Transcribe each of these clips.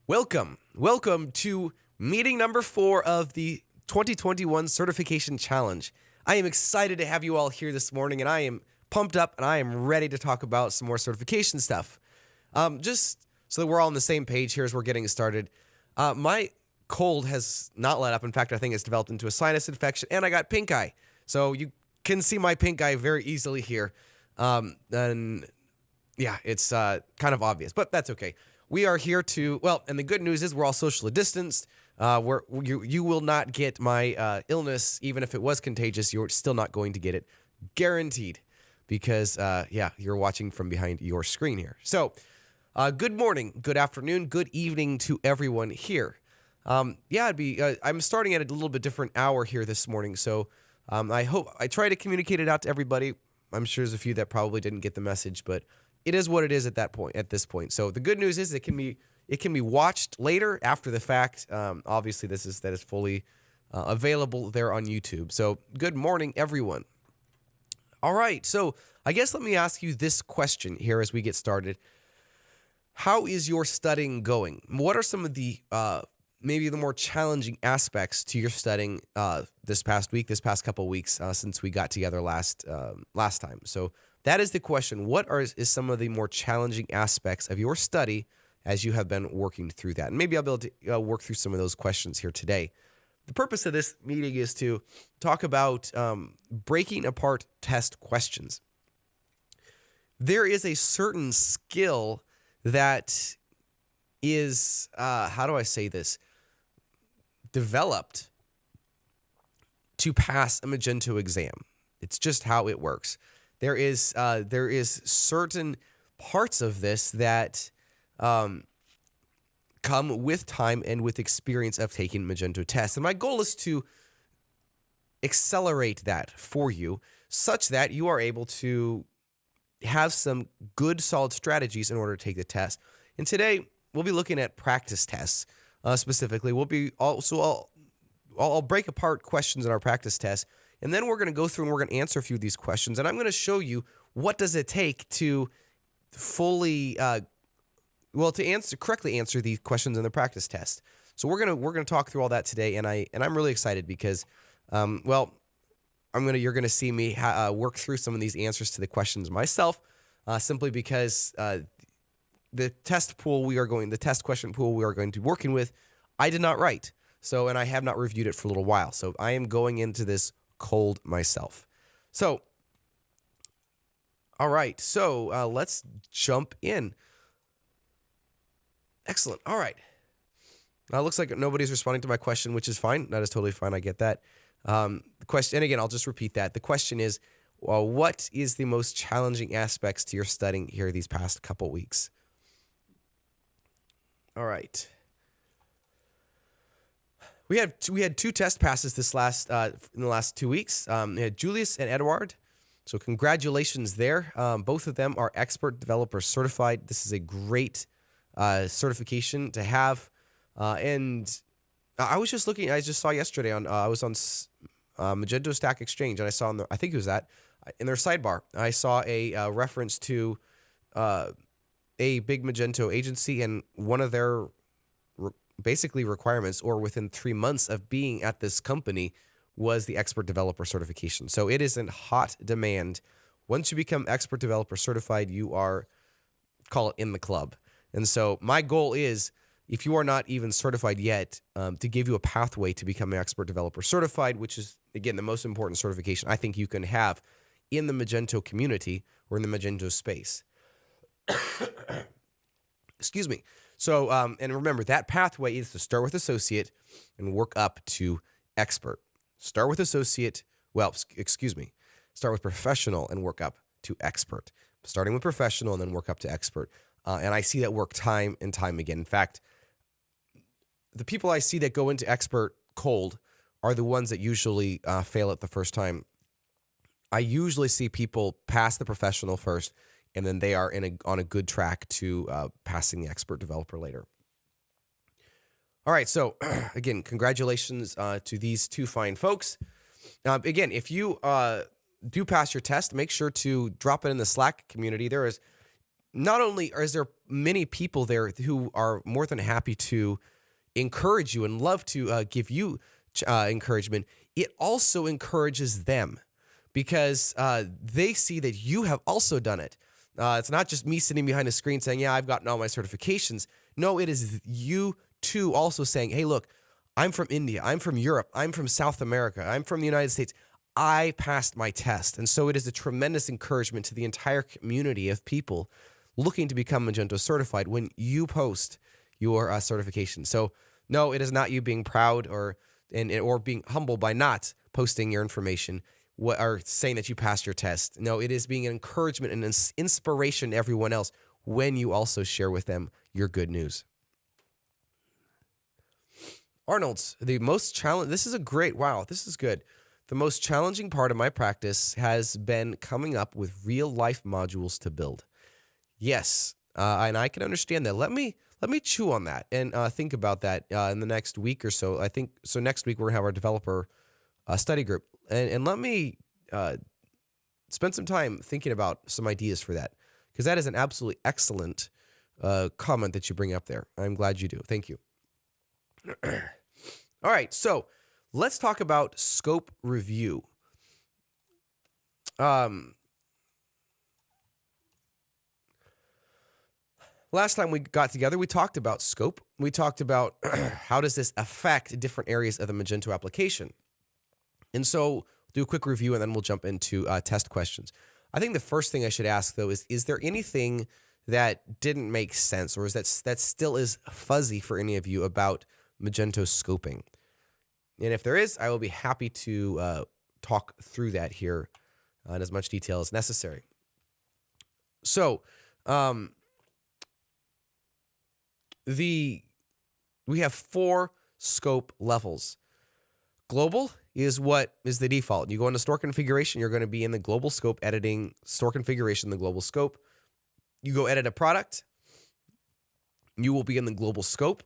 Welcome to meeting number 4 of the 2021 Certification Challenge. I am excited to have you all here this morning, and I am pumped up, and I am ready to talk about some more certification stuff. Just so that we're all on the same page here as we're getting started, my cold has not let up. In fact, I think it's developed into a sinus infection, and I got pink eye. So you can see my pink eye very easily here. And yeah, it's kind of obvious, but that's okay. We are here to, and the good news is we're all socially distanced. You will not get my illness, even if it was contagious. You're still not going to get it, guaranteed, because you're watching from behind your screen here. So, good morning, good afternoon, good evening to everyone here. I'm starting at a little bit different hour here this morning, so I try to communicate it out to everybody. I'm sure there's a few that probably didn't get the message, but it is what it is at this point. So the good news is it can be watched later after the fact. Obviously, that is fully available there on YouTube. So good morning, everyone. All right. So I guess let me ask you this question here as we get started. How is your studying going? What are some of the maybe the more challenging aspects to your studying this past couple weeks since we got together last time? So that is the question. What is some of the more challenging aspects of your study as you have been working through that? And maybe I'll be able to work through some of those questions here today. The purpose of this meeting is to talk about breaking apart test questions. There is a certain skill that is, how do I say this, developed to pass a Magento exam. It's just how it works. There is certain parts of this that come with time and with experience of taking Magento tests. And my goal is to accelerate that for you such that you are able to have some good, solid strategies in order to take the test. And today, we'll be looking at practice tests specifically. I'll break apart questions in our practice tests. And then we're going to go through and we're going to answer a few of these questions. And I'm going to show you what does it take to fully, correctly answer these questions in the practice test. So we're going to talk through all that today. And I'm really excited because, you're going to see me work through some of these answers to the questions myself, simply because the test question pool we are going to be working with, I did not write. So, and I have not reviewed it for a little while. So I am going into this cold myself. So, all right. So let's jump in. Excellent. All right. Now it looks like nobody's responding to my question, which is fine. That is totally fine. I get that. The question, and again, I'll just repeat that. The question is, what is the most challenging aspects to your studying here these past couple weeks? All right. We had two test passes in the last 2 weeks. We had Julius and Edward. So congratulations there. Both of them are expert developer certified. This is a great certification to have. And I was just looking. I just saw yesterday I was on Magento Stack Exchange, and I saw I think it was that in their sidebar. I saw a reference to a big Magento agency, and one of their basically requirements, or within 3 months of being at this company, was the expert developer certification. So it is in hot demand. Once you become expert developer certified, you are, call it, in the club. And so my goal is, if you are not even certified yet, to give you a pathway to become an expert developer certified, which is, again, the most important certification I think you can have in the Magento community or in the Magento space. Excuse me. So, and remember, that pathway is to start with associate and work up to expert. Start with associate, start with professional and work up to expert. Starting with professional and then work up to expert. And I see that work time and time again. In fact, the people I see that go into expert cold are the ones that usually fail it the first time. I usually see people pass the professional first, and then they are on a good track to passing the expert developer later. All right, so again, congratulations to these two fine folks. Again, if you do pass your test, make sure to drop it in the Slack community. There is not only is there many people there who are more than happy to encourage you and love to give you encouragement, it also encourages them because they see that you have also done it. It's not just me sitting behind a screen saying, yeah, I've gotten all my certifications. No, it is you too also saying, hey, look, I'm from India, I'm from Europe, I'm from South America, I'm from the United States. I passed my test. And so it is a tremendous encouragement to the entire community of people looking to become Magento certified when you post your certification. So no, it is not you being proud or being humble by not posting your information or saying that you passed your test. No, it is being an encouragement and an inspiration to everyone else when you also share with them your good news. Arnold's, the most challenge. This is a great, wow, this is good. The most challenging part of my practice has been coming up with real life modules to build. Yes, and I can understand that. Let me chew on that and think about that in the next week or so. I think so. Next week we're gonna have our developer study group, and let me spend some time thinking about some ideas for that, because that is an absolutely excellent comment that you bring up there. I'm glad you do. Thank you. All right, so let's talk about scope review. Last time we got together, we talked about scope. We talked about how does this affect different areas of the Magento application. And so do a quick review, and then we'll jump into test questions. I think the first thing I should ask, though, is there anything that didn't make sense, or is that still is fuzzy for any of you about Magento scoping? And if there is, I will be happy to talk through that here in as much detail as necessary. So, we have 4 scope levels. Global is what is the default. You go into store configuration, you're going to be in the global scope, editing store configuration, the global scope. You go edit a product, you will be in the global scope.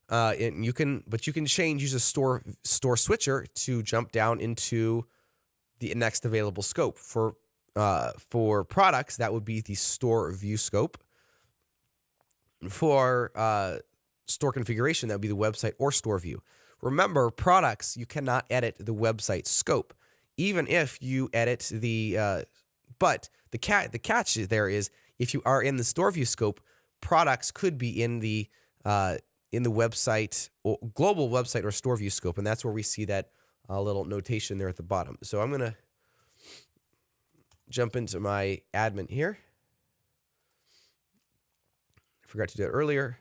And you can use a store switcher to jump down into the next available scope. For products, that would be the store view scope. For store configuration, that would be the website or store view. Remember, products, you cannot edit the website scope, even if you edit the. But the catch there is, if you are in the store view scope, products could be in the website or global website or store view scope, and that's where we see that little notation there at the bottom. So I'm gonna jump into my admin here. I forgot to do it earlier.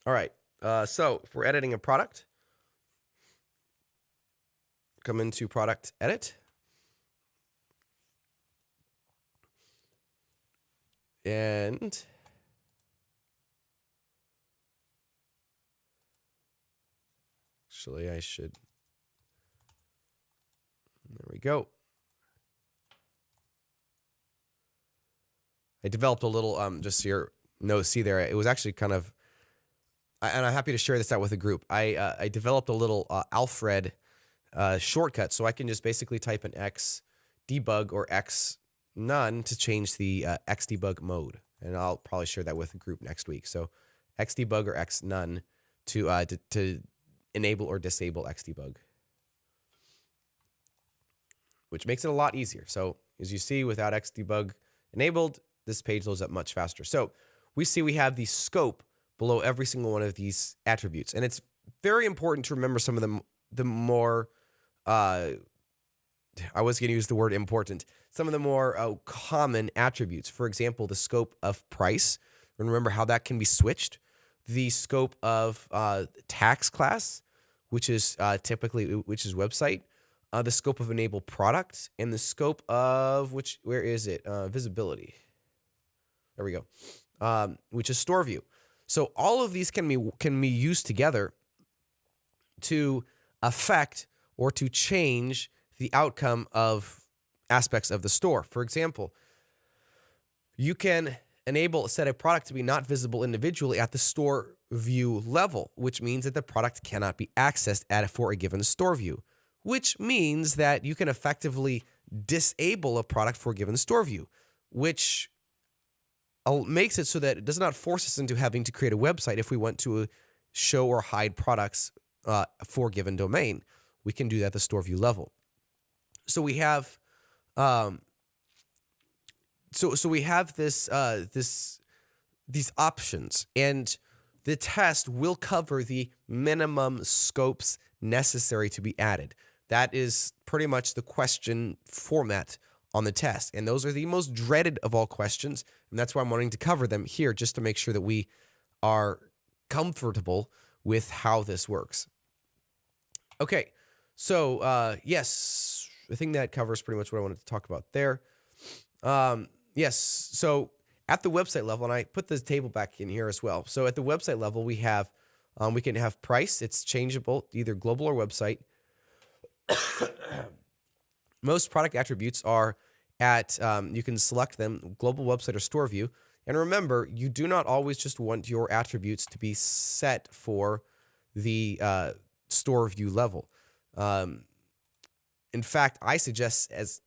All right, so if we're editing a product, come into product edit. And actually, I should. There we go. I developed a little, just so your notes, see there, it was actually kind of, and I'm happy to share this out with the group. I developed a little Alfred shortcut, so I can just basically type in X debug or X none to change the X debug mode, and I'll probably share that with the group next week. So X debug or X none to enable or disable X debug, which makes it a lot easier. So as you see, without X debug enabled, this page loads up much faster. So we see we have the scope below every single one of these attributes, and it's very important to remember some of the more I was going to use the word important. Some of the more common attributes. For example, the scope of price. Remember how that can be switched. The scope of tax class, which is which is website. The scope of enable product, and the scope of where is it? Visibility. There we go. Which is store view. So all of these can be used together to affect or to change the outcome of aspects of the store. For example, you can set a product to be not visible individually at the store view level, which means that the product cannot be accessed for a given store view. which means that you can effectively disable a product for a given store view, which makes it so that it does not force us into having to create a website if we want to show or hide products for a given domain. We can do that at the store view level. So we have so we have these options, and the test will cover the minimum scopes necessary to be added. That is pretty much the question format on the test, and those are the most dreaded of all questions, and that's why I'm wanting to cover them here, just to make sure that we are comfortable with how this works. Okay, so yes, I think that covers pretty much what I wanted to talk about there. Yes, so at the website level, and I put this table back in here as well. So at the website level, we have we can have price. It's changeable, either global or website. Most product attributes are at, you can select them, global, website, or store view. And remember, you do not always just want your attributes to be set for the store view level. In fact, I suggest as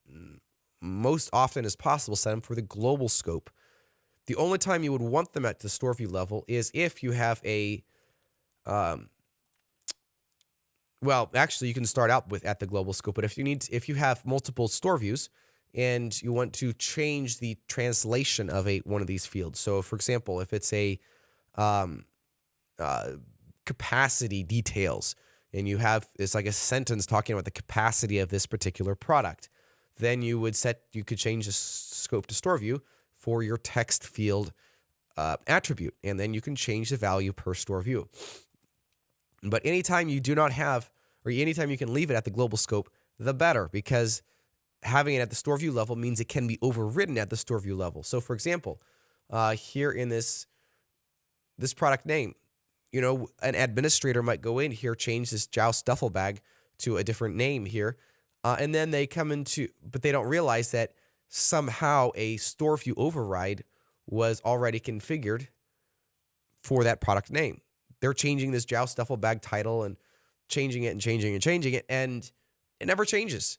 most often as possible, set them for the global scope. The only time you would want them at the store view level is if you have a, well, actually, you can start out with at the global scope, but if you have multiple store views and you want to change the translation of one of these fields. So, for example, if it's a capacity details, and it's like a sentence talking about the capacity of this particular product, then you could change the scope to store view for your text field attribute, and then you can change the value per store view. But anytime you do not have, or anytime you can leave it at the global scope, the better, because having it at the store view level means it can be overridden at the store view level. So, for example, here in this product name, an administrator might go in here, change this Joust duffel bag to a different name here, and then they but they don't realize that somehow a store view override was already configured for that product name. They're changing this Joust duffel bag title and changing it and changing it and changing it, and it never changes.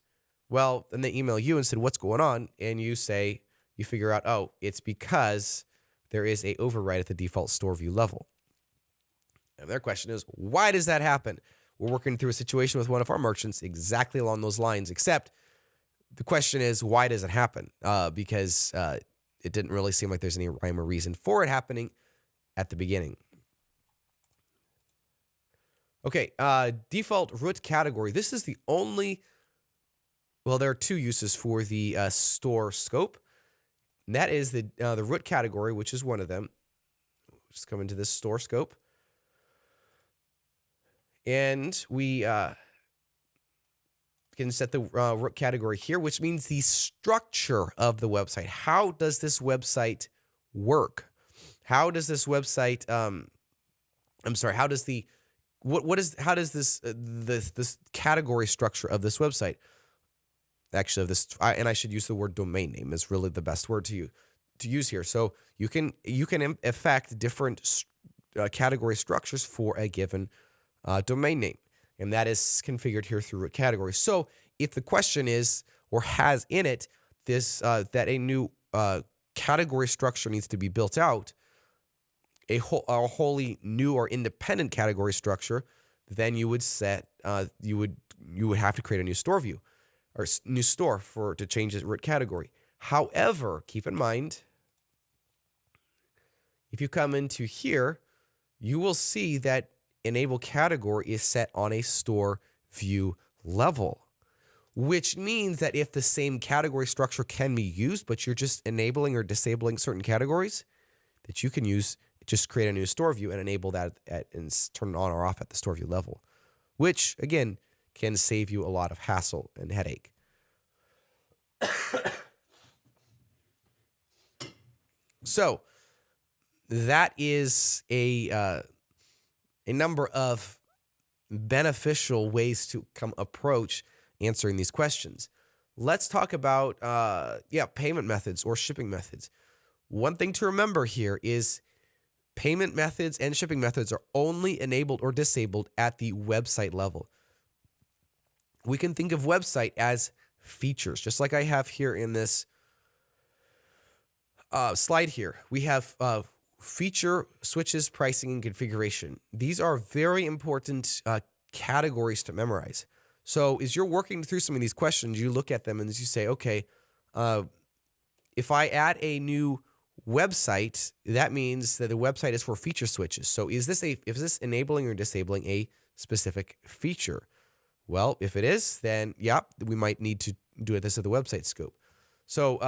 Well, then they email you and said, what's going on? And you figure out, oh, it's because there is a override at the default store view level. And their question is, why does that happen? We're working through a situation with one of our merchants exactly along those lines, except the question is, why does it happen? Because it didn't really seem like there's any rhyme or reason for it happening at the beginning. Okay, default root category. This is the only, well, there are two uses for the store scope. And that is the root category, which is one of them. Just come into this store scope. And we can set the root category here, which means the structure of the website. How does this website work? How does this website, how does this category structure of this website, actually and I should use the word domain name is really the best word to use here. So you can affect different category structures for a given domain name, and that is configured here through root category. So if the question is, or has in it this that a new category structure needs to be built out, a wholly new or independent category structure, then you would you would have to create a new store view or new store to change the root category. However, keep in mind, if you come into here, you will see that enable category is set on a store view level, which means that if the same category structure can be used, but you're just enabling or disabling certain categories, that you can just create a new store view and enable that and turn it on or off at the store view level, which again can save you a lot of hassle and headache. So that is a number of beneficial ways to approach answering these questions. Let's talk about payment methods or shipping methods. One thing to remember here is payment methods and shipping methods are only enabled or disabled at the website level. we can think of website as features, just like I have here in this slide here. We have feature, switches, pricing, and configuration. These are very important categories to memorize. So as you're working through some of these questions, you look at them and you say, okay, if I add a new website, that means that the website is for feature switches. So is this enabling or disabling a specific feature? Well, if it is, then yeah, we might need to do this at the website scope. So,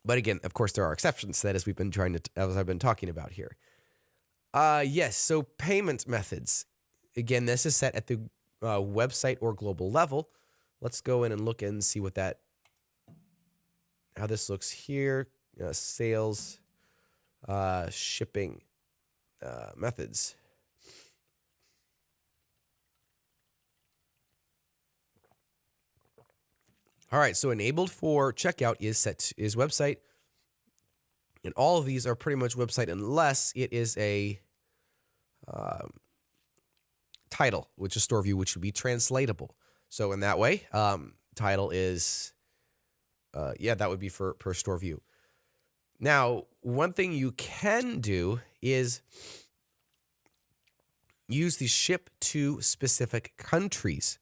but again, of course, there are exceptions to that, as I've been talking about here. Yes. So payment methods. Again, this is set at the website or global level. Let's go in and look and see how this looks here. Sales, shipping methods. All right, so enabled for checkout is website, and all of these are pretty much website unless it is a title, which is store view, which would be translatable. So in that way, title is that would be per store view. Now, one thing you can do is use the ship to specific countries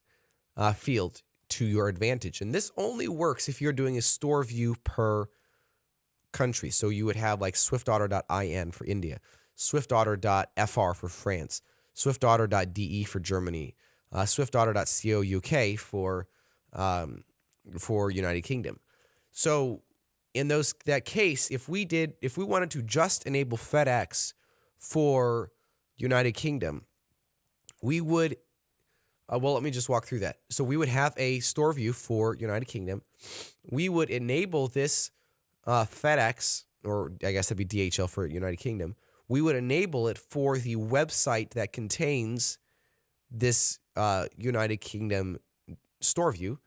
field to your advantage. And this only works if you're doing a store view per country. So you would have like swiftauto.in for India, swiftauto.fr for France, swiftauto.de for Germany, swiftauto.co.uk for United Kingdom. So in that case, if we wanted to just enable FedEx for United Kingdom, we would, let me just walk through that. So we would have a store view for United Kingdom. We would enable this FedEx, or I guess that'd be DHL for United Kingdom. We would enable it for the website that contains this United Kingdom store view.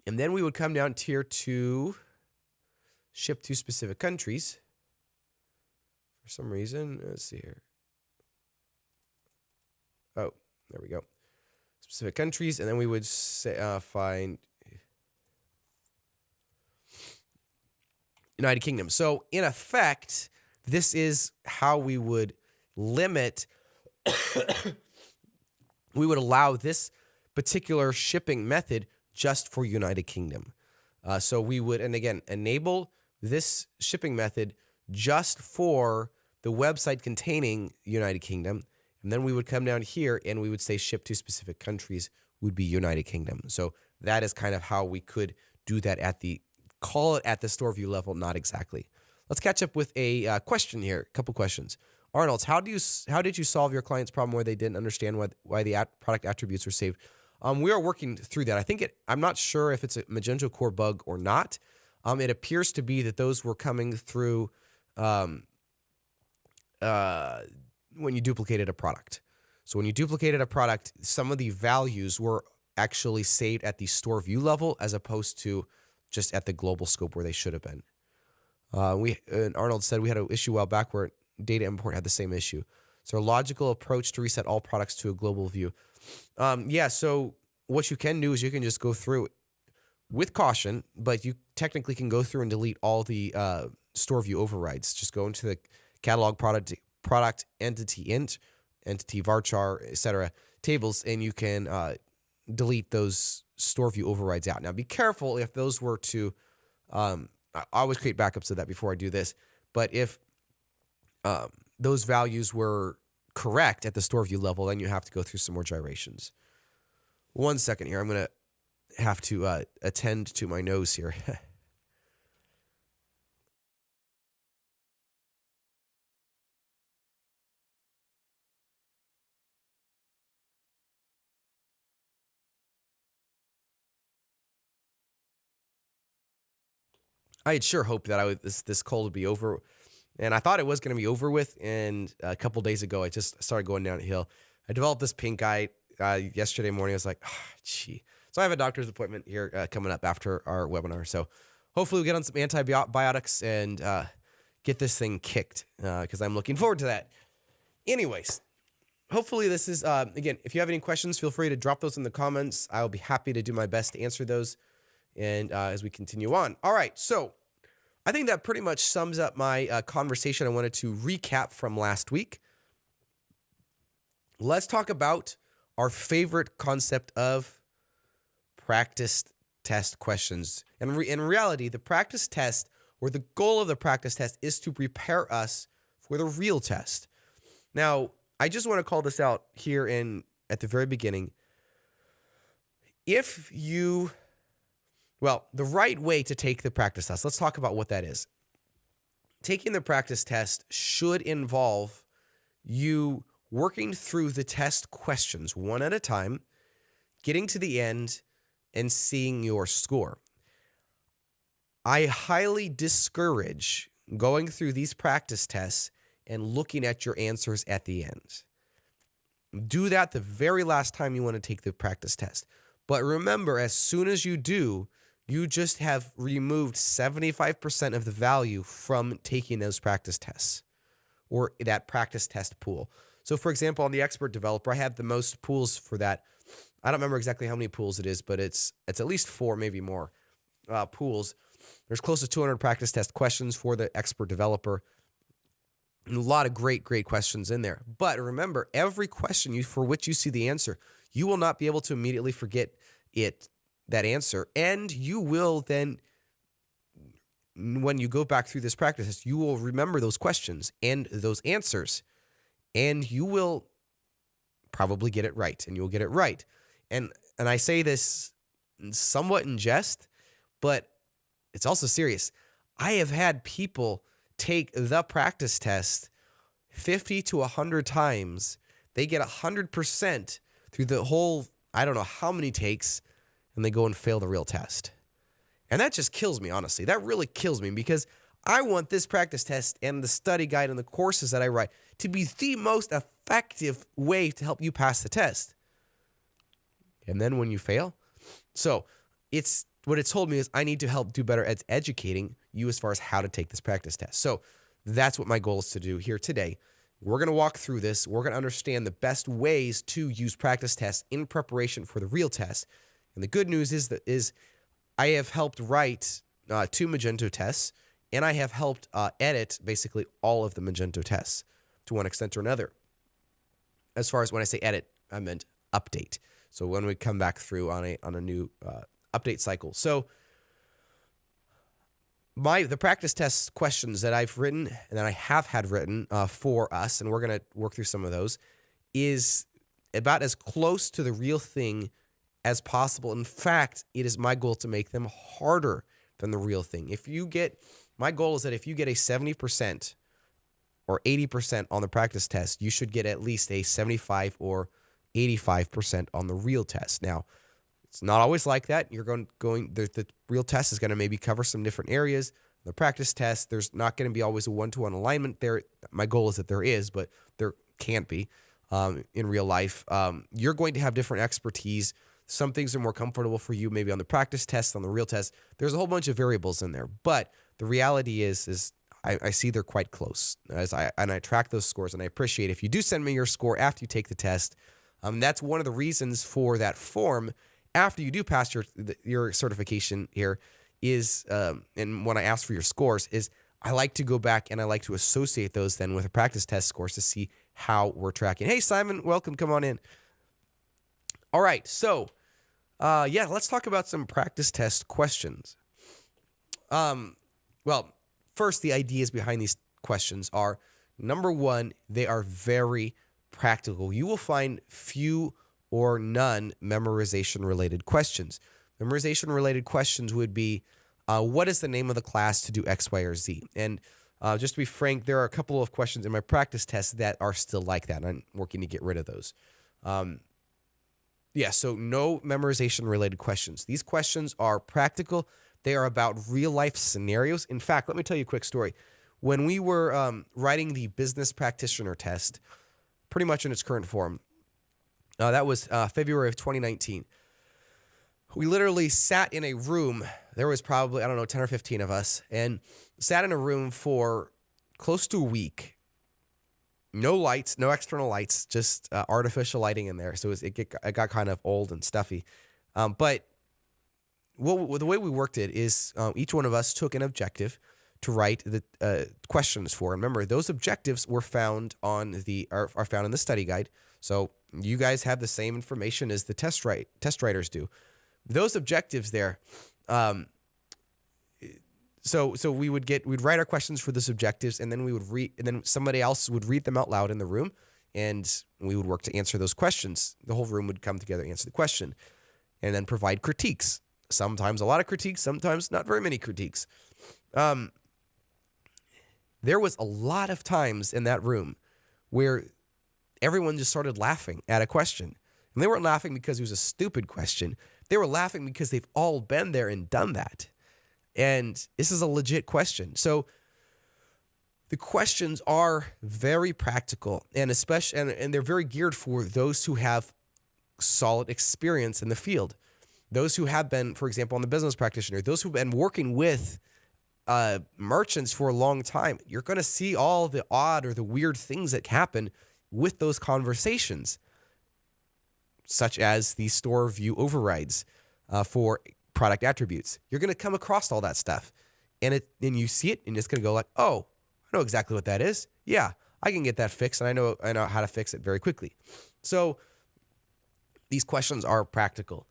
And then we would come down here to ship to specific countries. For some reason, let's see here. Oh, there we go. Specific countries, and then we would find United Kingdom. So in effect, this is how we would limit, we would allow this particular shipping method just for United Kingdom. So we would, and again, enable this shipping method just for the website containing United Kingdom. And then we would come down here and we would say ship to specific countries would be United Kingdom. So that is kind of how we could do that call it at the store view level, not exactly. Let's catch up with a question here, a couple questions. Arnold, how did you solve your client's problem where they didn't understand why the product attributes were saved? We are working through that. I'm not sure if it's a Magento core bug or not. It appears to be that those were coming through when you duplicated a product. So when you duplicated a product, some of the values were actually saved at the store view level as opposed to just at the global scope where they should have been. And Arnold said we had an issue a while back where data import had the same issue. So a logical approach to reset all products to a global view. So what you can do is you can just go through with caution, but you technically can go through and delete all the store view overrides. Just go into the catalog product entity int, entity varchar, etc. tables, and you can delete those store view overrides out. Now, be careful if those were to, I always create backups of that before I do this, but if those values were correct at the store view level, then you have to go through some more gyrations. 1 second here. I'm going to have to attend to my nose here. I had sure hoped that this cold would be over, and I thought it was going to be over with. And a couple days ago, I just started going downhill. I developed this pink eye yesterday morning. I was like, gee. So I have a doctor's appointment here coming up after our webinar. So hopefully we'll get on some antibiotics and get this thing kicked because I'm looking forward to that. Anyways, hopefully this is, again, if you have any questions, feel free to drop those in the comments. I'll be happy to do my best to answer those. And as we continue on. All right, so I think that pretty much sums up my conversation I wanted to recap from last week. Let's talk about our favorite concept of practice test questions. And in reality, the practice test, or the goal of the practice test, is to prepare us for the real test. Now, I just want to call this out here at the very beginning. The right way to take the practice test, let's talk about what that is. Taking the practice test should involve you working through the test questions one at a time, getting to the end, and seeing your score. I highly discourage going through these practice tests and looking at your answers at the end. Do that the very last time you want to take the practice test. But remember, as soon as you do, you just have removed 75% of the value from taking those practice tests or that practice test pool. So, for example, on the expert developer, I have the most pools for that. I don't remember exactly how many pools it is, but it's at least 4, maybe more pools. There's close to 200 practice test questions for the expert developer. And a lot of great questions in there. But remember, every question for which you see the answer, you will not be able to immediately forget that answer. And you will then, when you go back through this practice test, you will remember those questions and those answers. And you will probably get it right. And you will get it right. And I say this somewhat in jest, but it's also serious. I have had people take the practice test 50 to 100 times. They get 100% through the whole, I don't know how many takes, and they go and fail the real test. And that just kills me, honestly. That really kills me because I want this practice test and the study guide and the courses that I write to be the most effective way to help you pass the test. And then when you fail, so what it's told me is I need to help do better at educating you as far as how to take this practice test. So that's what my goal is to do here today. We're going to walk through this. We're going to understand the best ways to use practice tests in preparation for the real test. And the good news is I have helped write 2 Magento tests, and I have helped edit basically all of the Magento tests to one extent or another. As far as when I say edit, I meant update. So when we come back through on a new update cycle. So the practice test questions that I've written and that I have had written for us, and we're going to work through some of those, is about as close to the real thing as possible. In fact, it is my goal to make them harder than the real thing. My goal is that if you get a 70% or 80% on the practice test, you should get at least a 75 or 85% on the real test. Now, it's not always like that. You're the real test is going to maybe cover some different areas. The practice test, there's not going to be always a one-to-one alignment there. My goal is that there is, but there can't be in real life. You're going to have different expertise. Some things are more comfortable for you, maybe on the practice test, on the real test. There's a whole bunch of variables in there. But the reality is I see they're quite close. And I track those scores, and I appreciate if you do send me your score after you take the test. That's one of the reasons for that form after you do pass your certification here is, and when I ask for your scores, is I like to go back and I like to associate those then with a practice test scores to see how we're tracking. Hey, Simon, welcome. Come on in. All right. So, let's talk about some practice test questions. Well, first, the ideas behind these questions are, number one, they are very practical. You will find few or none memorization-related questions. Memorization-related questions would be, what is the name of the class to do X, Y, or Z? And just to be frank, there are a couple of questions in my practice tests that are still like that, and I'm working to get rid of those. So no memorization-related questions. These questions are practical. They are about real-life scenarios. In fact, let me tell you a quick story. When we were writing the business practitioner test, pretty much in its current form, that was February of 2019. We literally sat in a room. There was probably, 10 or 15 of us, and sat in a room for close to a week. no lights, no external lights, just artificial lighting in there. So it got kind of old and stuffy. But the way we worked it is each one of us took an objective to write the questions for. And remember, those objectives were found are found in the study guide. So you guys have the same information as the test writers do. Those objectives there. So we'd write our questions for those objectives, and then we would read, and then somebody else would read them out loud in the room, and we would work to answer those questions. The whole room would come together, answer the question, and then provide critiques. Sometimes a lot of critiques, sometimes not very many critiques. There was a lot of times in that room where everyone just started laughing at a question. And they weren't laughing because it was a stupid question. They were laughing because they've all been there and done that. And this is a legit question. So the questions are very practical, and especially and they're very geared for those who have solid experience in the field. Those who have been, for example, on the business practitioner, those who've been working with merchants for a long time. You're going to see all the odd or the weird things that happen with those conversations, such as the store view overrides for product attributes. You're going to come across all that stuff, and you see it, and it's going to go like, oh, I know exactly what that is. Yeah, I can get that fixed, and I know how to fix it very quickly. So these questions are practical.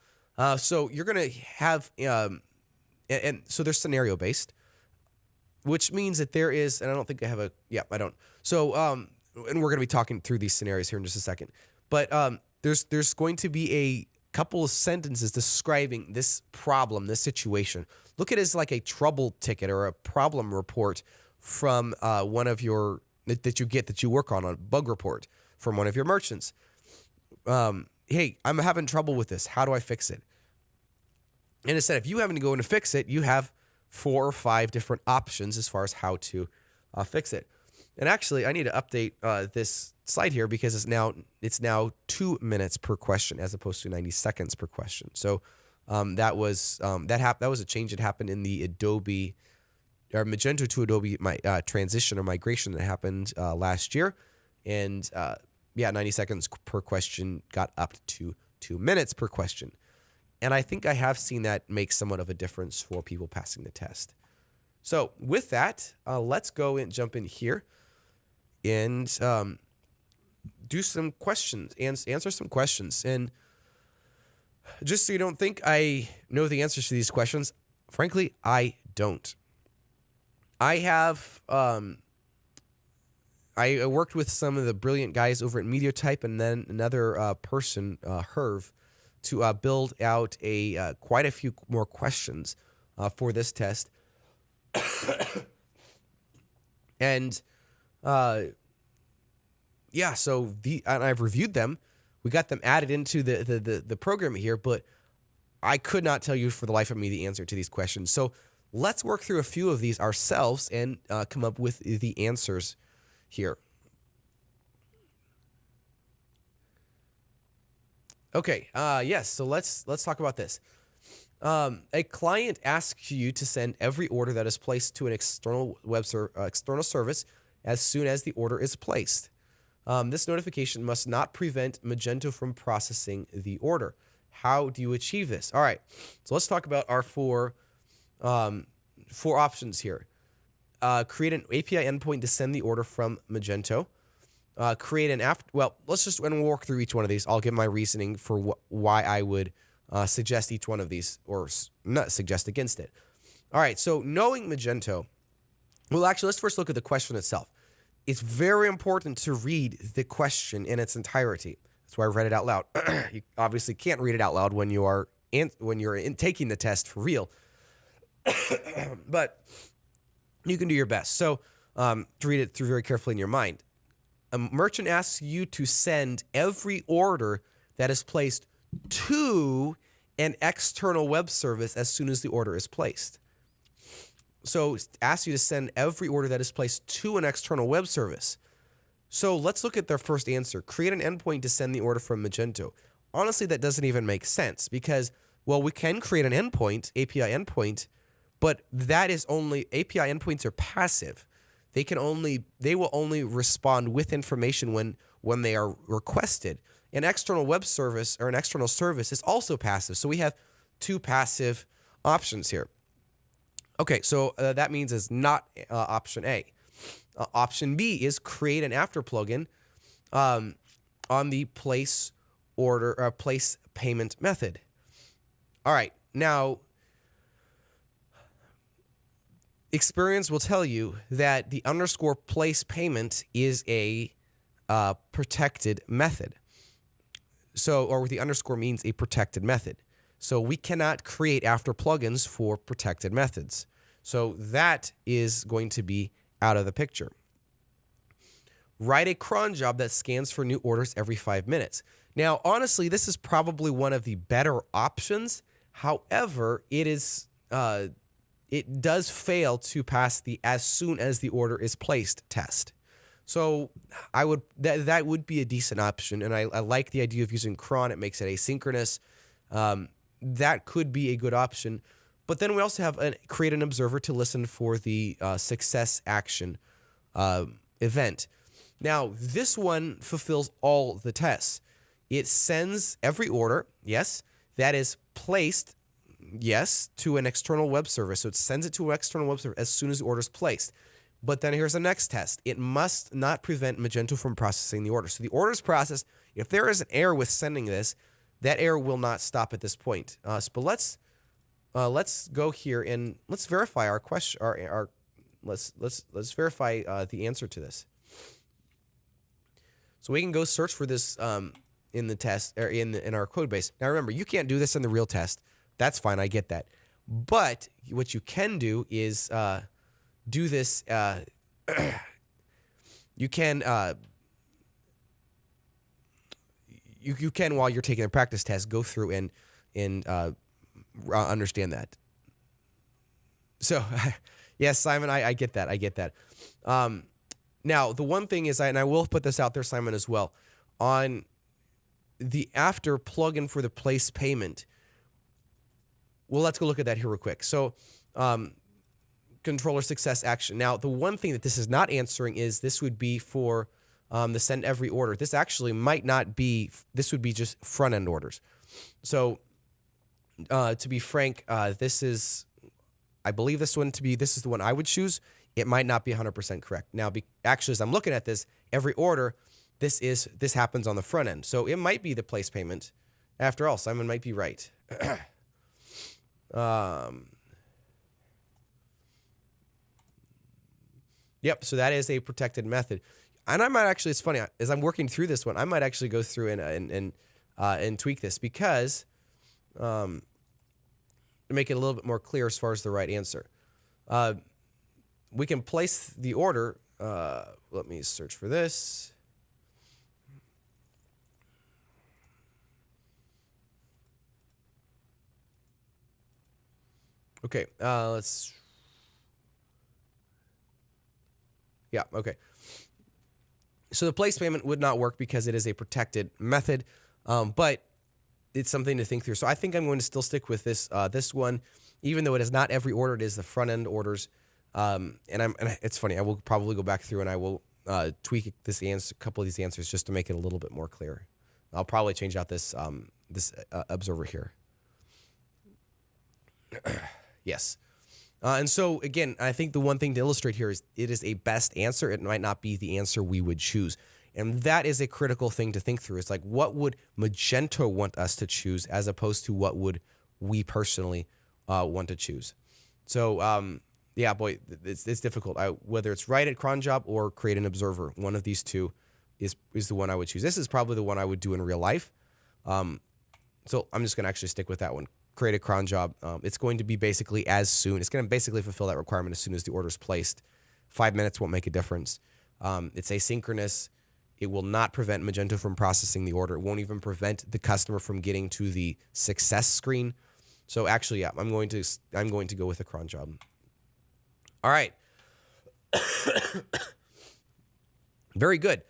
So you're going to have, and so they're scenario based, which means that there is, and I don't think I have I don't. So, and we're going to be talking through these scenarios here in just a second, but there's going to be a couple of sentences describing this problem, this situation. Look at it as like a trouble ticket or a problem report from one of your, that you work on a bug report from one of your merchants. Hey, I'm having trouble with this. How do I fix it? And instead of you having to go in and fix it, you have 4 or 5 different options as far as how to fix it. And actually, I need to update this slide here because it's now 2 minutes per question as opposed to 90 seconds per question. So that was a change that happened in the Adobe or Magento to Adobe transition or migration that happened last year, and 90 seconds per question got up to 2 minutes per question. And I think I have seen that make somewhat of a difference for people passing the test. So with that, let's go and jump in here and do some questions and answer some questions. And just so you don't think I know the answers to these questions, frankly, I don't. I have I worked with some of the brilliant guys over at Mediatype, and then another person, Herv, to build out quite a few more questions for this test. And and I've reviewed them. We got them added into the program here, but I could not tell you for the life of me the answer to these questions. So let's work through a few of these ourselves and come up with the answers here. Okay, yes, so let's talk about this. A client asks you to send every order that is placed to an external external service as soon as the order is placed. This notification must not prevent Magento from processing the order. How do you achieve this? All right, so let's talk about our four options here. Create an API endpoint to send the order from Magento. Create an we'll walk through each one of these. I'll give my reasoning for why I would suggest each one of these or not suggest against it. All right, so knowing Magento, well, actually, let's first look at the question itself. It's very important to read the question in its entirety. That's why I read it out loud. You obviously can't read it out loud when you're taking the test for real, but you can do your best. So to read it through very carefully in your mind. A merchant asks you to send every order that is placed to an external web service as soon as the order is placed. So it asks you to send every order that is placed to an external web service. So let's look at their first answer. Create an endpoint to send the order from Magento. Honestly, that doesn't even make sense because, well, we can create an endpoint, API endpoint, but that is only, API endpoints are passive. they will only respond with information when they are requested. An external web service or an external service is also passive. So we have two passive options here. Okay, so that means it's not option A. Option B is create an after plugin on the place payment method. All right, now experience will tell you that the underscore place payment is a protected method. So, or the underscore means a protected method. So we cannot create after plugins for protected methods. So that is going to be out of the picture. Write a cron job that scans for new orders every 5 minutes. Now, honestly, this is probably one of the better options. However, it does fail to pass the as soon as the order is placed test. So that would be a decent option, and I like the idea of using cron. It makes it asynchronous. That could be a good option. But then we also have create an observer to listen for the success action event. Now, this one fulfills all the tests. It sends every order, yes, that is placed, yes, to an external web service. So it sends it to an external web service as soon as the order is placed. But then here's the next test. It must not prevent Magento from processing the order. So the order is processed. If there is an error with sending this, that error will not stop at this point. But let's go here and let's verify our question. Let's verify the answer to this. So we can go search for this in the test or in our code base. Now remember, you can't do this in the real test. That's fine. I get that. But what you can do is do this. You can you can, while you're taking a practice test, go through and understand that. So yes, Simon, I get that. I get that. Now, the one thing is, and I will put this out there, Simon, as well, on the after plugin for the place payment. Well, let's go look at that here real quick. So controller success action. Now, the one thing that this is not answering is this would be for the send every order. This actually might not be, this would be just front end orders. So to be frank, this is, I believe this is the one I would choose. It might not be 100% correct. Now, actually, as I'm looking at this, every order, this happens on the front end. So it might be the place payment. After all, Simon might be right. Yep, so that is a protected method. And I might actually, it's funny, as I'm working through this one, I might actually go through and tweak this because to make it a little bit more clear as far as the right answer. We can place the order. Let me search for this. Okay, let's. Yeah, okay. So the place payment would not work because it is a protected method, but it's something to think through. So I think I'm going to still stick with this one, even though it is not every order. It is the front end orders. And it's funny. I will probably go back through and I will tweak this answer, a couple of these answers just to make it a little bit more clear. I'll probably change out this observer here. Yes. And so again, I think the one thing to illustrate here is it is a best answer. It might not be the answer we would choose. And that is a critical thing to think through. It's like, what would Magento want us to choose as opposed to what would we personally want to choose? So, yeah, boy, it's difficult. Whether it's write a cron job or create an observer, one of these two is the one I would choose. This is probably the one I would do in real life. So I'm just going to actually stick with that one. Create a cron job. It's going to be basically as soon. It's going to basically fulfill that requirement as soon as the order is placed. 5 minutes won't make a difference. It's asynchronous. It will not prevent Magento from processing the order. It won't even prevent the customer from getting to the success screen. So actually, yeah, I'm going to go with a cron job. All right. Very good.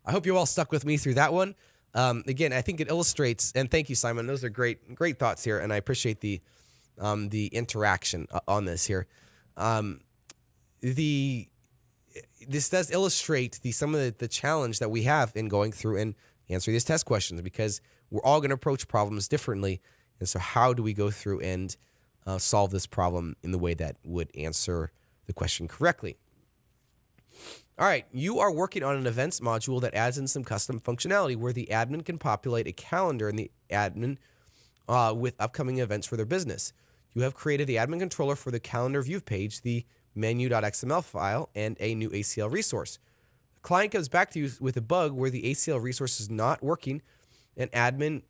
I hope you all stuck with me through that one. Again, I think it illustrates, and thank you, Simon. Those are great thoughts here, and I appreciate the interaction on this here. this does illustrate some of the challenge that we have in going through and answering these test questions, because we're all going to approach problems differently. And so how do we go through and solve this problem in the way that would answer the question correctly? All right, you are working on an events module that adds in some custom functionality where the admin can populate a calendar in the admin with upcoming events for their business. You have created the admin controller for the calendar view page, the menu.xml file, and a new ACL resource. The client comes back to you with a bug where the ACL resource is not working, and admin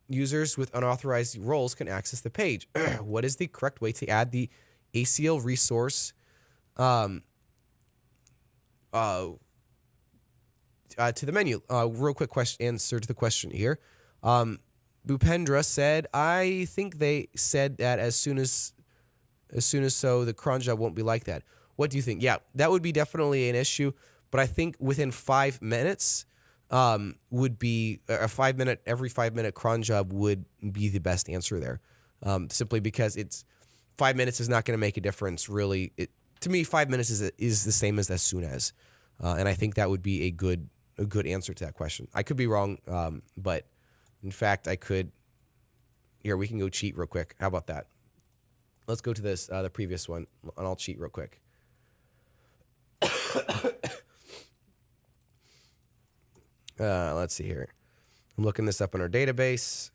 users with unauthorized roles can access the page. What is the correct way to add the ACL resource to the menu? Real quick answer to the question here. Bhupendra said, I think they said that as soon as so the cron job won't be like that. What do you think? Yeah, that would be definitely an issue, but I think within 5 minutes would be every 5 minute cron job would be the best answer there. Simply because 5 minutes is not going to make a difference really. To me, 5 minutes is the same as soon as, and I think that would be a good answer to that question. I could be wrong, but in fact, I could. Here, we can go cheat real quick. How about that? Let's go to this, the previous one, and I'll cheat real quick. Let's see here. I'm looking this up in our database.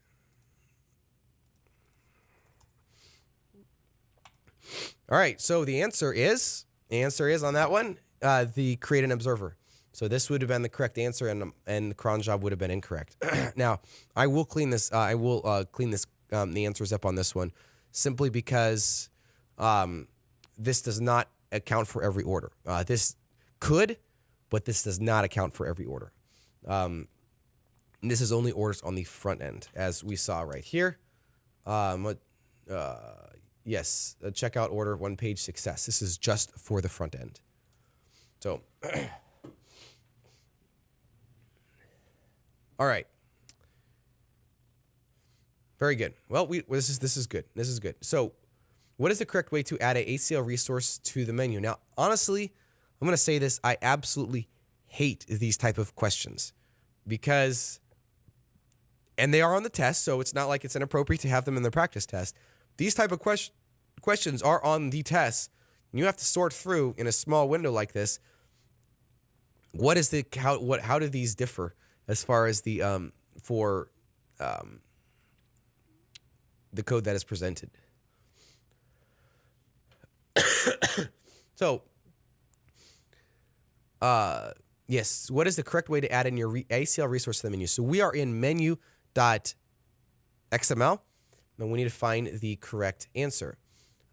All right, so the answer is on that one, the create an observer. So this would have been the correct answer, and the cron job would have been incorrect. Now, I will clean this. The answers up on this one, simply because this does not account for every order. This could, but this does not account for every order. This is only orders on the front end, as we saw right here. Yes, a checkout order, one page success. This is just for the front end. So, all right. Very good. Well, this is good. This is good. So, what is the correct way to add an ACL resource to the menu? Now, honestly, I'm going to say this. I absolutely hate these type of questions because, and they are on the test, so it's not like it's inappropriate to have them in the practice test. These type of questions are on the test, and you have to sort through in a small window like this. How do these differ as far as the code that is presented? So, yes, what is the correct way to add in your ACL resource to the menu? So we are in menu.xml, and we need to find the correct answer.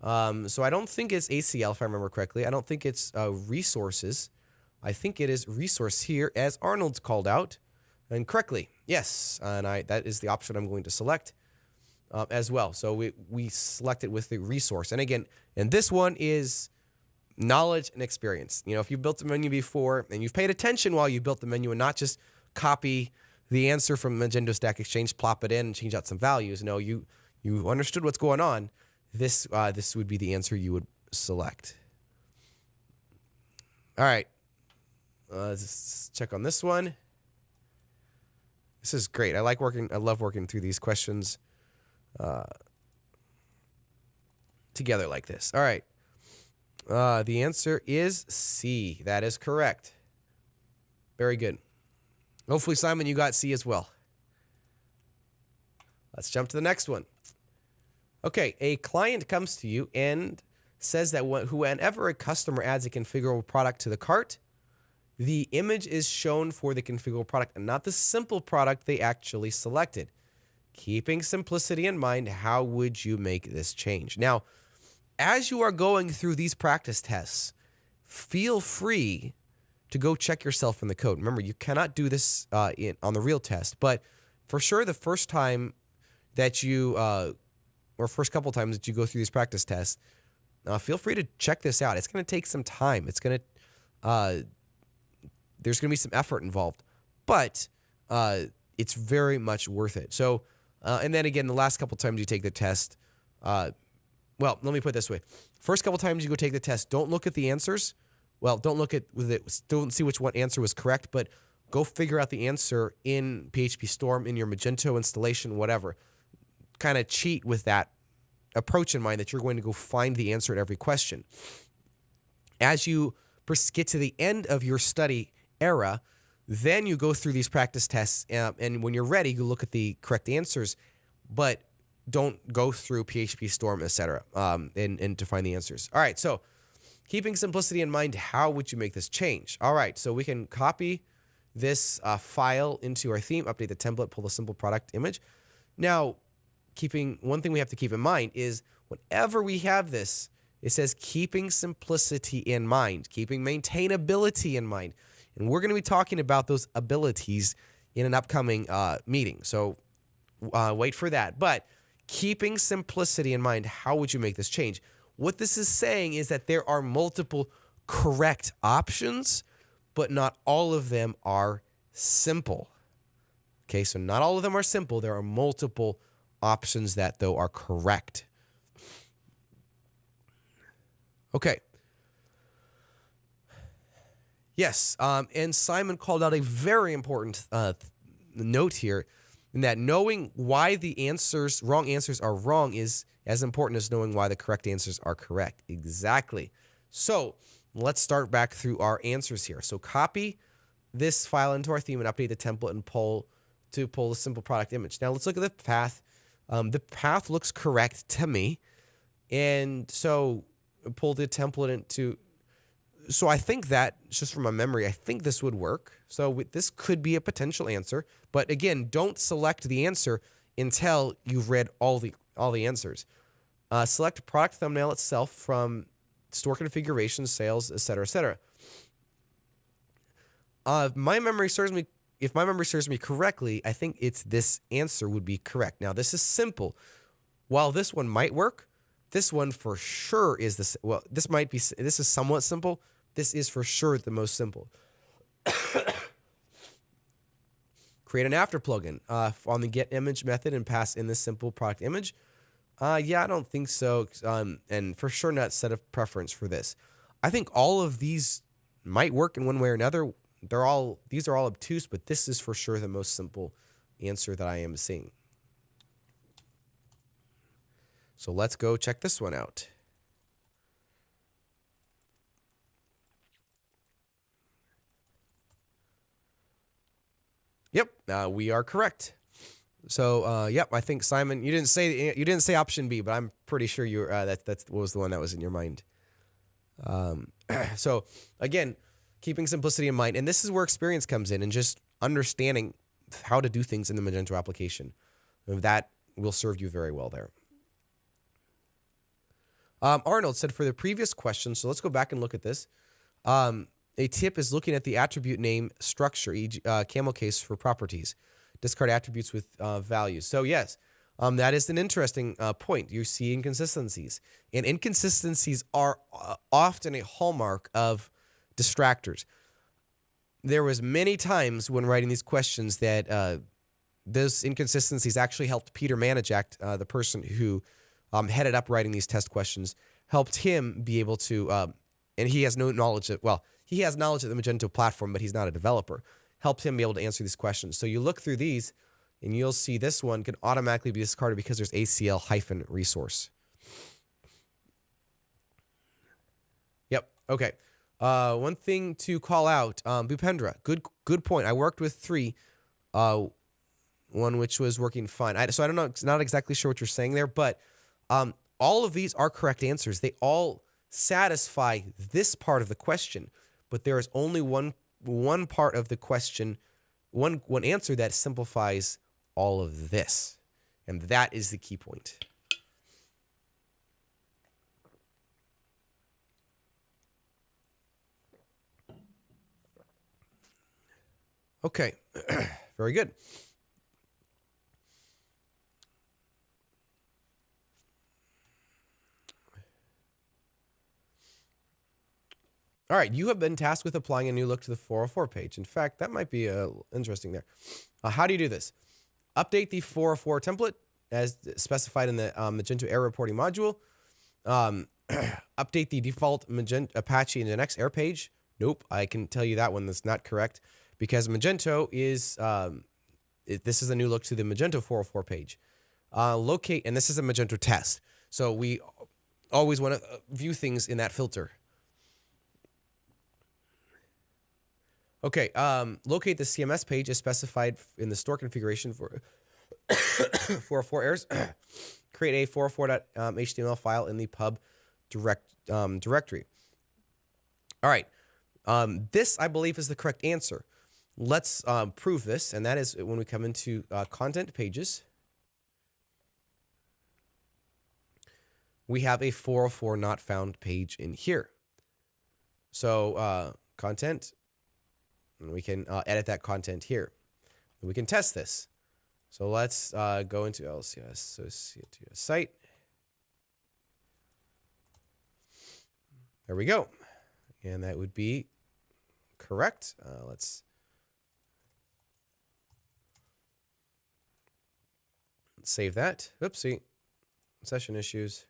So I don't think it's ACL, if I remember correctly. I don't think it's resources. I think it is resource here, as Arnold's called out, and correctly. Yes, and that is the option I'm going to select as well. So we select it with the resource. And again, and this one is knowledge and experience. You know, if you built the menu before and you've paid attention while you built the menu and not just copy the answer from Magento Stack Exchange, plop it in, and change out some values. No, you understood what's going on. This would be the answer you would select. All right. Let's check on this one. This is great. I love working through these questions together like this. All right. The answer is C. That is correct. Very good. Hopefully, Simon, you got C as well. Let's jump to the next one. Okay, a client comes to you and says that whenever a customer adds a configurable product to the cart, the image is shown for the configurable product and not the simple product they actually selected. Keeping simplicity in mind, how would you make this change? Now, as you are going through these practice tests, feel free to go check yourself in the code. Remember, you cannot do this on the real test, but for sure the first time that you, or first couple times that you go through these practice tests, feel free to check this out. It's going to take some time. It's going to, there's going to be some effort involved, but it's very much worth it. So, and then again, the last couple times you take the test, well, let me put it this way. First couple times you go take the test, don't look at the answers. well, don't look at with it, don't see which one answer was correct, but go figure out the answer in PHP Storm, in your Magento installation, whatever. Kind of cheat with that approach in mind that you're going to go find the answer at every question. As you get to the end of your study era, then you go through these practice tests, and when you're ready, you look at the correct answers, but don't go through PHP Storm, etc., and to find the answers. All right, so keeping simplicity in mind, how would you make this change? All right, so we can copy this file into our theme, update the template, pull the simple product image. Now, one thing we have to keep in mind is whenever we have this, it says keeping simplicity in mind, keeping maintainability in mind. And we're going to be talking about those abilities in an upcoming meeting. So wait for that. But keeping simplicity in mind, how would you make this change? What this is saying is that there are multiple correct options, but not all of them are simple. Okay, so not all of them are simple. There are multiple options that, though, are correct. Okay. Yes, and Simon called out a very important note here, in that knowing why the wrong answers are wrong is as important as knowing why the correct answers are correct. Exactly. So let's start back through our answers here. So copy this file into our theme and update the template and pull the simple product image. Now let's look at the path. The path looks correct to me, and so pull the template into. So I think that, just from my memory, I think this would work. So this could be a potential answer. But again, don't select the answer until you've read all the answers. Select product thumbnail itself from store configuration, sales, etc., etc. If my memory serves me correctly, I think it's this answer would be correct. Now, this is simple. While this one might work, this one for sure is this. Well, this is somewhat simple. This is for sure the most simple. Create an after plugin on the get image method and pass in this simple product image. Yeah, I don't think so. And for sure not set of preference for this. I think all of these might work in one way or another. These are all obtuse, but this is for sure the most simple answer that I am seeing. So let's go check this one out. Yep, we are correct. So, yep, I think Simon, you didn't say option B, but I'm pretty sure you that was the one that was in your mind. So again, keeping simplicity in mind, and this is where experience comes in, and just understanding how to do things in the Magento application. That will serve you very well there. Arnold said for the previous question, so let's go back and look at this. A tip is looking at the attribute name structure, e.g., camel case for properties. Discard attributes with values. So yes, that is an interesting point. You see inconsistencies. And inconsistencies are often a hallmark of distractors. There was many times when writing these questions that those inconsistencies actually helped Peter Manajak, the person who headed up writing these test questions, helped him be able to, and he has no knowledge of, well, he has knowledge of the Magento platform, but he's not a developer, helped him be able to answer these questions. So you look through these, and you'll see this one can automatically be discarded because there's ACL-resource. Yep, okay. One thing to call out, Bhupendra, good point. I worked with 3, one which was working fine. So I don't know, not exactly sure what you're saying there, but all of these are correct answers. They all satisfy this part of the question, but there is only one part of the question, one answer that simplifies all of this, and that is the key point. Okay, very good. All right, you have been tasked with applying a new look to the 404 page. In fact, that might be interesting there. How do you do this? Update the 404 template as specified in the Magento error reporting module. update the default Magento Apache Nginx error page. Nope, I can tell you that one that's not correct because Magento is this is a new look to the Magento 404 page. Locate, and this is a Magento test, so we always want to view things in that filter. Okay, locate the CMS page as specified in the store configuration for 404 errors. Create a 404.html file in the pub directory. All right, this I believe is the correct answer. Let's prove this, and that is when we come into content pages. We have a 404 not found page in here. So content, and we can edit that content here. And we can test this. So let's go into LCS associate to a site. There we go. And that would be correct. Let's save that. Oopsie. Session issues.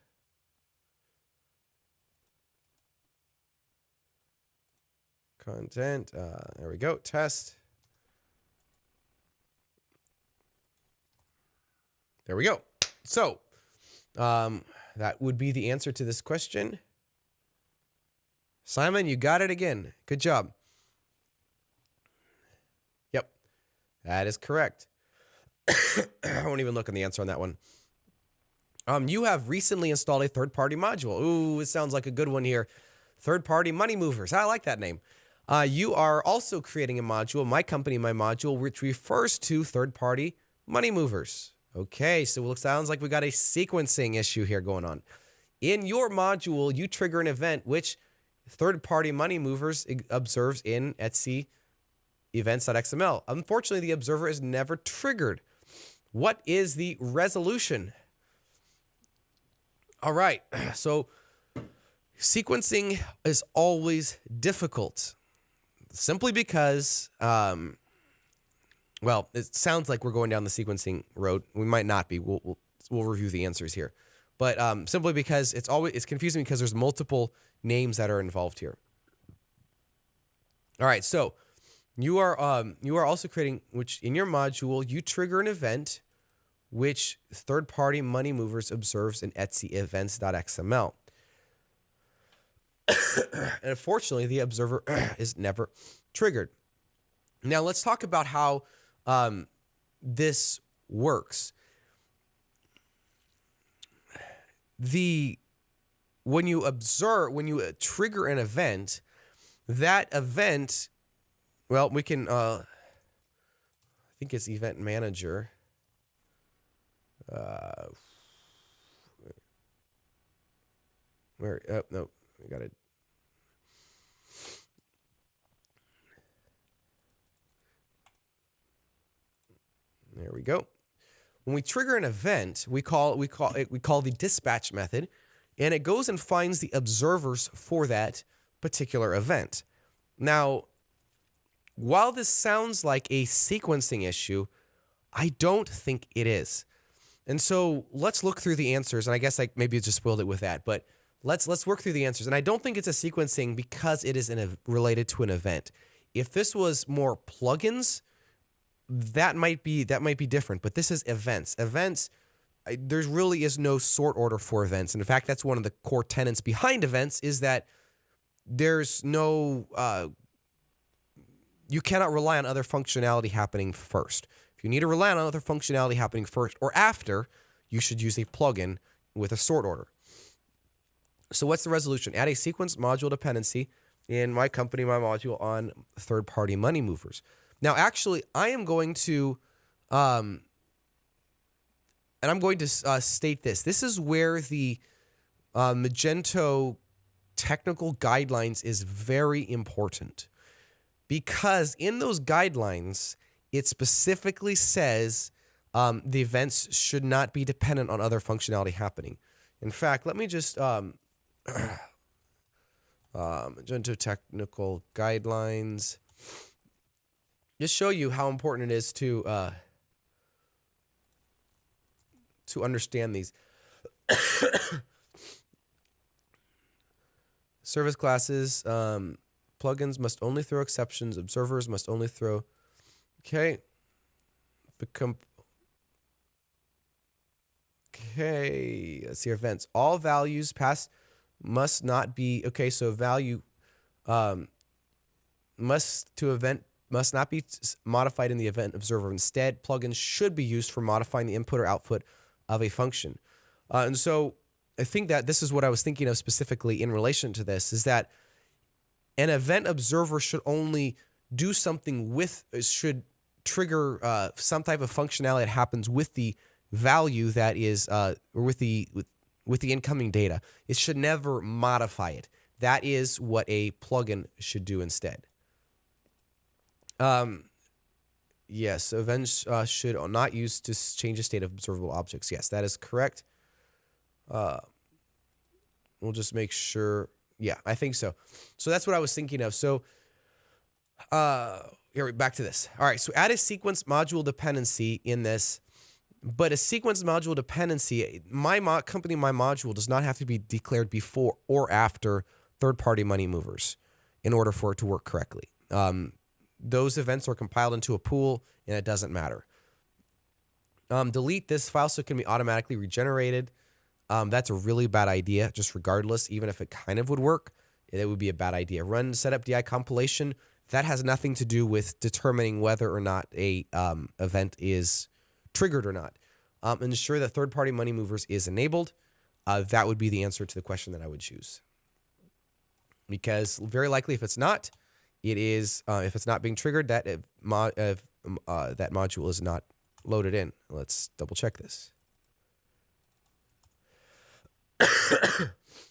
Content. There we go. Test. There we go. So that would be the answer to this question. Simon, you got it again. Good job. Yep, that is correct. I won't even look on the answer on that one. You have recently installed a third-party module. Ooh, it sounds like a good one here. Third-party money movers. I like that name. You are also creating a module, My Company, My Module, which refers to third-party money movers. Okay, so it sounds like we got a sequencing issue here going on. In your module, you trigger an event which third-party money movers observes in Etsy events.xml. Unfortunately, the observer is never triggered. What is the resolution? All right, so sequencing is always difficult, simply because, well, it sounds like we're going down the sequencing road. We might not be. We'll review the answers here, but simply because it's confusing because there's multiple names that are involved here. All right, so you are also creating, which in your module you trigger an event which third-party money movers observes in Etsy events.xml. And unfortunately, the observer is never triggered. Now let's talk about how this works. When you trigger an event, that event, well, we can, I think it's Event Manager. Oh, no, we got it. There we go. When we trigger an event, we call the dispatch method, and it goes and finds the observers for that particular event. Now, while this sounds like a sequencing issue, I don't think it is. And so let's look through the answers, and I guess I maybe just spoiled it with that, but let's work through the answers. And I don't think it's a sequencing because it is related to an event. If this was more plugins, that might be different, but this is events. Events, there really is no sort order for events. And in fact, that's one of the core tenets behind events is that there's no, you cannot rely on other functionality happening first. If you need to rely on other functionality happening first or after, you should use a plugin with a sort order. So what's the resolution? Add a sequence module dependency in My Company, My Module on third-party money movers. Now, actually, I am going to, and I'm going to state this. This is where the Magento technical guidelines is very important, because in those guidelines, it specifically says the events should not be dependent on other functionality happening. In fact, let me just Magento technical guidelines. Just show you how important it is to understand these. Service classes, plugins must only throw exceptions. Observers must only throw. Okay. Okay. Let's see events. All values passed must not be. Okay. So value must not be modified in the event observer. Instead, plugins should be used for modifying the input or output of a function. And so I think that this is what I was thinking of specifically in relation to this, is that an event observer should only do something should trigger some type of functionality that happens with the value that is, or with the incoming data. It should never modify it. That is what a plugin should do instead. Yes, events should not use to change the state of observable objects. Yes, that is correct. We'll just make sure. Yeah, I think so. So that's what I was thinking of. So here, back to this. All right, so add a sequence module dependency in this, but a sequence module dependency, my module does not have to be declared before or after third-party money movers in order for it to work correctly. Those events are compiled into a pool, and it doesn't matter. Delete this file so it can be automatically regenerated. That's a really bad idea, just regardless. Even if it kind of would work, it would be a bad idea. Run setup DI compilation. That has nothing to do with determining whether or not a event is triggered or not. Ensure that third-party money movers is enabled. That would be the answer to the question that I would choose. Because very likely, if it's not, it is. If it's not being triggered, that that module is not loaded in. Let's double check this.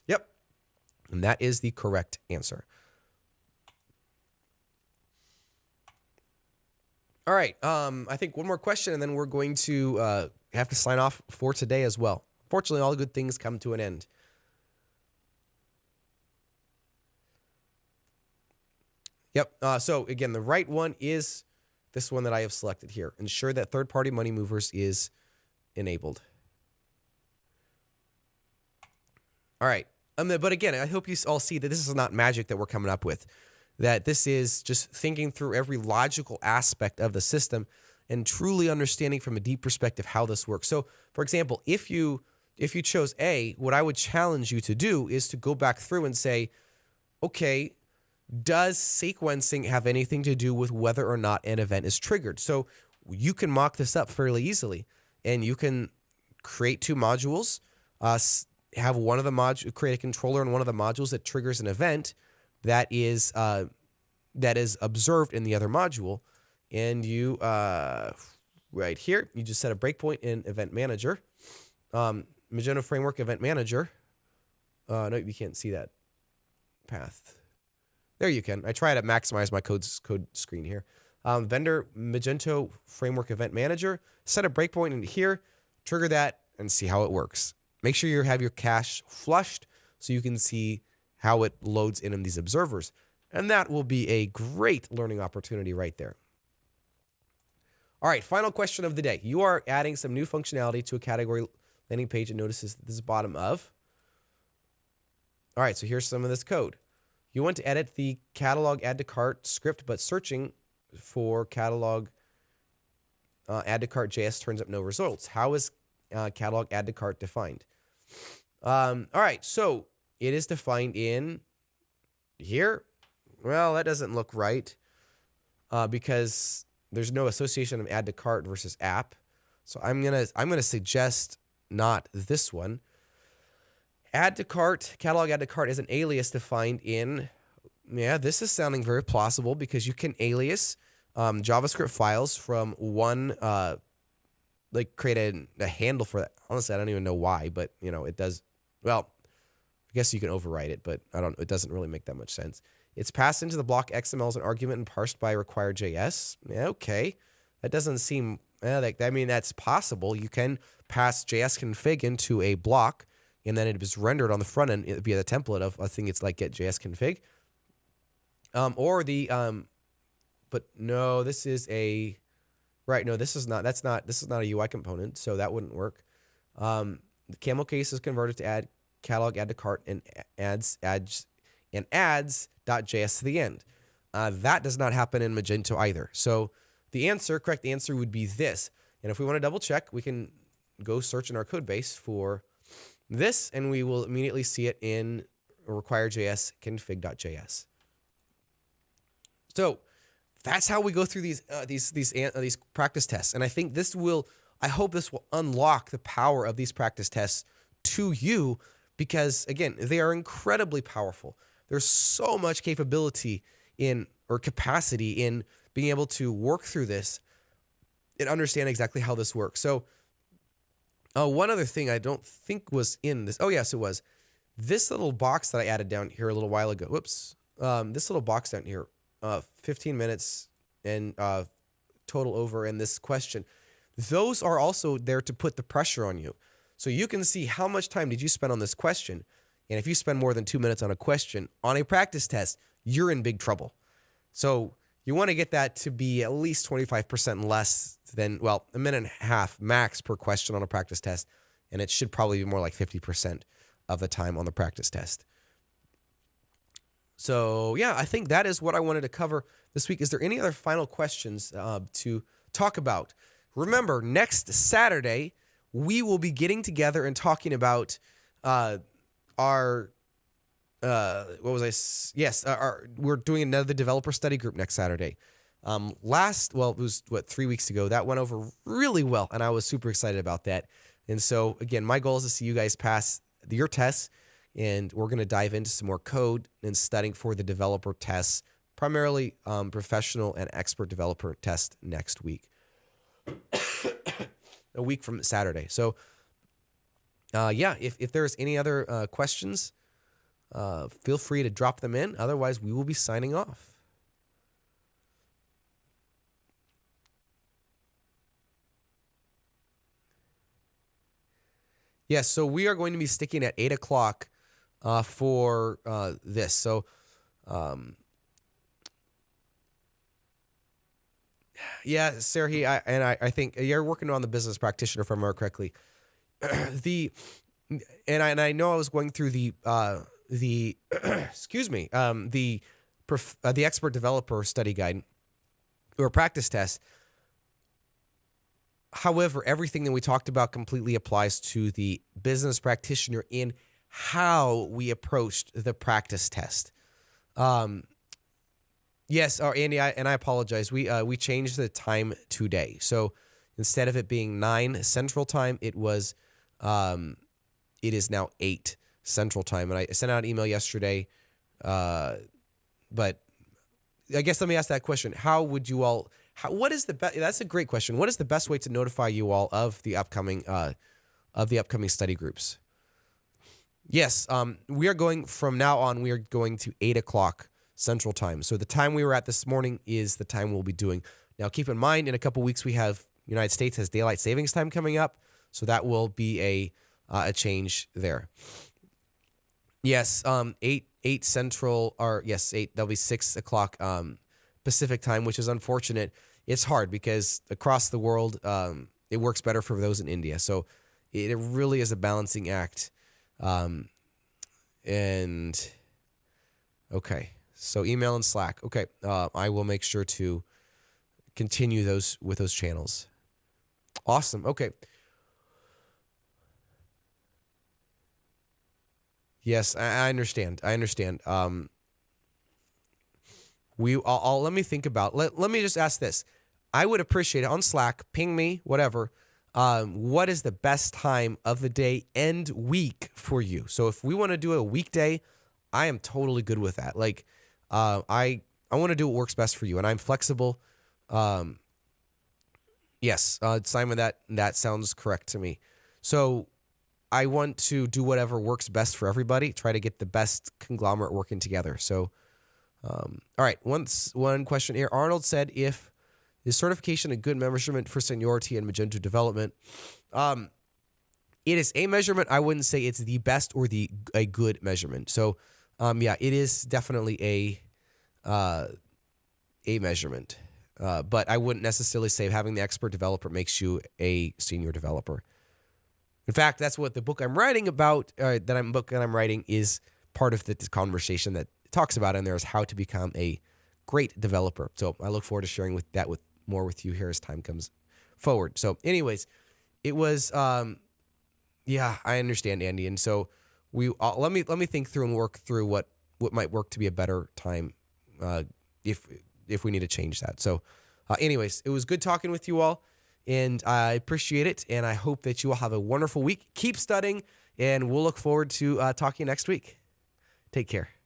Yep, and that is the correct answer. All right, I think one more question, and then we're going to have to sign off for today as well. Fortunately, all good things come to an end. Yep. So again, the right one is this one that I have selected here. Ensure that third-party money movers is enabled. All right. But again, I hope you all see that this is not magic that we're coming up with. That this is just thinking through every logical aspect of the system and truly understanding from a deep perspective how this works. So, for example, if you chose A, what I would challenge you to do is to go back through and say, okay, does sequencing have anything to do with whether or not an event is triggered? So you can mock this up fairly easily, and you can create two modules, have one of the create a controller in one of the modules that triggers an event that is observed in the other module, and you right here you just set a breakpoint in Event Manager, Magento Framework Event Manager. No, you can't see that path. There you can. I try to maximize my code screen here. Vendor Magento Framework Event Manager. Set a breakpoint in here, trigger that, and see how it works. Make sure you have your cache flushed so you can see how it loads in these observers. And that will be a great learning opportunity right there. All right, final question of the day. You are adding some new functionality to a category landing page and notices that this is bottom of. All right, so here's some of this code. You want to edit the catalog add to cart script, but searching for catalog add to cart JS turns up no results. How is catalog add to cart defined? All right, so it is defined in here. Well, that doesn't look right because there's no association of add to cart versus app. So I'm gonna suggest not this one. Add to cart, catalog add to cart is an alias defined in, yeah, this is sounding very plausible because you can alias JavaScript files from one, like create a handle for that. Honestly, I don't even know why, but you know, it does. Well, I guess you can overwrite it, but it doesn't really make that much sense. It's passed into the block XML as an argument and parsed by required JS. Yeah, okay. That doesn't seem, I mean, that's possible. You can pass JS config into a block, and then it is rendered on the front end via the template of, I think it's like get JS config. But no, this is a, right, no, this is not a UI component, so that wouldn't work. The camel case is converted to add catalog add to cart and adds and adds.js to the end. That does not happen in Magento either. So the correct answer would be this. And if we want to double check, we can go search in our code base for this, and we will immediately see it in require.js config.js. So that's how we go through these practice tests. And I think I hope this will unlock the power of these practice tests to you, because again, they are incredibly powerful. There's so much capability capacity in being able to work through this and understand exactly how this works. So one other thing I don't think was in this. Oh, yes, it was. This little box that I added down here a little while ago. Whoops. This little box down here, 15 minutes and total over, and this question. Those are also there to put the pressure on you. So you can see how much time did you spend on this question. And if you spend more than 2 minutes on a question on a practice test, you're in big trouble. So you want to get that to be at least 25% less than, a minute and a half max per question on a practice test. And it should probably be more like 50% of the time on the practice test. So yeah, I think that is what I wanted to cover this week. Is there any other final questions to talk about? Remember, next Saturday, we will be getting together and talking about we're doing another developer study group next Saturday. It was 3 weeks ago. That went over really well, and I was super excited about that. And so again, my goal is to see you guys pass your tests, and we're going to dive into some more code and studying for the developer tests, primarily professional and expert developer test next week, a week from Saturday. So if there's any other questions, feel free to drop them in. Otherwise, we will be signing off. Yes, so we are going to be sticking at 8 o'clock for this. So, Serhi, I think you're working on the business practitioner, if I remember correctly. I know I was going through the expert developer study guide or practice test. However, everything that we talked about completely applies to the business practitioner in how we approached the practice test. Yes, Andy, I apologize. We changed the time today. So instead of it being 9 Central Time, it is now 8 Central Time. And I sent out an email yesterday. But I guess let me ask that question. What is the best? That's a great question. What is the best way to notify you all of the upcoming study groups? Yes, we are going from now on. We are going to 8 o'clock Central Time. So the time we were at this morning is the time we'll be doing. Now, keep in mind, in a couple weeks, United States has daylight savings time coming up, so that will be a change there. Yes, 8 Central, or yes, 8. That'll be 6 o'clock Pacific time, which is unfortunate. It's hard because across the world, it works better for those in India. So it really is a balancing act. Okay, so email and Slack. Okay, I will make sure to continue with those channels. Awesome. Okay. Yes, I understand. Let me think about. Let me just ask this. I would appreciate it on Slack. Ping me, whatever. What is the best time of the day and week for you? So if we want to do a weekday, I am totally good with that. Like, I want to do what works best for you, and I'm flexible. Yes, Simon, that sounds correct to me. So I want to do whatever works best for everybody. Try to get the best conglomerate working together. So, all right. One question here. Arnold said, "Is certification a good measurement for seniority in Magento development?" It is a measurement. I wouldn't say it's the best or a good measurement. So, it is definitely a measurement. But I wouldn't necessarily say having the expert developer makes you a senior developer. In fact, that's what the book I'm writing about, I'm writing is part of this conversation, that talks about in there is how to become a great developer. So I look forward to sharing more with you here as time comes forward. So anyways, it was, yeah, I understand, Andy. And so let me think through and work through what might work to be a better time, if we need to change that. So anyways, it was good talking with you all, and I appreciate it. And I hope that you all have a wonderful week. Keep studying, and we'll look forward to talking next week. Take care.